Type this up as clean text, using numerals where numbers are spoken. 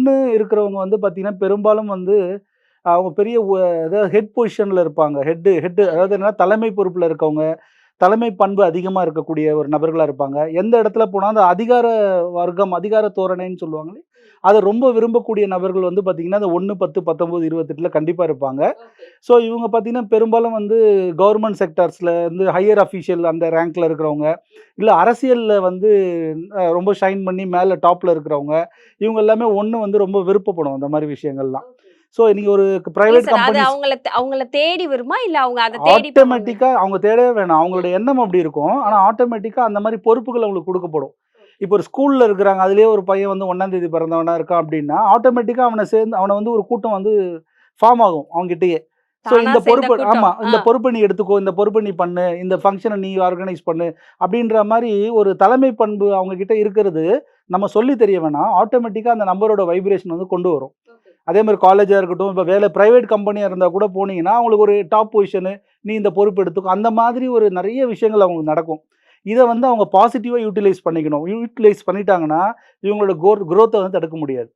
1 இருக்கிறவங்க வந்து பார்த்தீங்கன்னா, பெரும்பாலும் வந்து அவங்க பெரிய அதாவது ஹெட் பொசிஷன்ல இருப்பாங்க. ஹெட் அதாவது என்னன்னா தலைமை பொறுப்புல இருக்கவங்க, தலைமை பண்பு அதிகமா இருக்கக்கூடிய ஒரு நபர்களா இருப்பாங்க. எந்த இடத்துல போனா அந்த அதிகார வர்க்கம், அதிகார தோரணைன்னு சொல்லுவாங்களே, அத ரொம்ப விரும்பக்கூடிய நபர்கள் வந்து பார்த்தீங்கன்னா, அந்த 1, 10, 19, 28ல கண்டிப்பா இருப்பாங்க. ஸோ இவங்க பார்த்தீங்கன்னா, பெரும்பாலும் வந்து கவர்ன்மென்ட் செக்டார்ஸ்ல வந்து ஹையர் அஃபிஷியல் அந்த ரேங்க்ல இருக்கிறவங்க, இல்ல அரசியல்ல வந்து ரொம்ப ஷைன் பண்ணி மேல டாப்ல இருக்கிறவங்க, இவங்க எல்லாமே 1 வந்து ரொம்ப விருப்பப்படும் அந்த மாரி விஷயங்கள்லாம். ஸோ நீங்க ஒரு இல்ல பிரைவேட் சார். அது கம்பெனிஸ் அவங்கள தேடி வருமா? இல்ல அவங்க அத தேடி போவாங்களா? ஆட்டோமேட்டிக்கா அவங்க தேடவே வேணாம். அவங்களோட எண்ணம் அப்படி இருக்கும். ஆனா ஆட்டோமேட்டிக்கா அந்த மாரி பொறுப்புகள் அவங்களுக்கு குடுக்கப்படும். இப்போ ஒரு ஸ்கூல்ல இருக்கிறாங்க. அதிலேயே ஒரு பையன் வந்து 1ஆம் தேதி பிறந்தவனா இருக்கான் அப்படின்னா, ஆட்டோமேட்டிக்கா அவன வந்து ஒரு கூட்டம் வந்து ஃபார்ம் ஆகும் அவன்கிட்டயே. ஸோ தானா இந்த சேர்ந்த பொறுப்பு ஆமா. கூட்டம். இந்த பொறுப்ப நீ எடுத்துக்கோ. இந்த பொறுப்ப நீ பண்ணு. இந்த ஃபங்ஷன நீ ஆர்கனைஸ் பண்ணு. அப்படின்ற மாரி ஒரு தலைமை பண்பு அவங்க கிட்ட இருக்கிறது, நம்ம சொல்லி தெரிய வேணாம். ஆட்டோமேட்டிக்கா அந்த நபரோட வைப்ரேஷன் வந்து கொண்டு வரும். அதே மாரி காலேஜா இருக்கட்டும், இப்ப பிரைவேட் கம்பெனியா இருந்தா கூட போனீங்கன்னா, அவங்களுக்கு ஒரு டாப் பொசிஷனு, நீ இந்த பொறுப்பு எடுத்துக்கோ. அந்த மாதிரி ஒரு நெறைய விஷயங்கள் அவங்களுக்கு நடக்கும். இத வந்து அவங்க பாசிட்டிவா யூட்டிலைஸ் பண்ணிக்கணும். யூட்டிலைஸ் பண்ணிட்டாங்கன்னா, இவங்களோட குரோத்த வந்து தடுக்க முடியாது.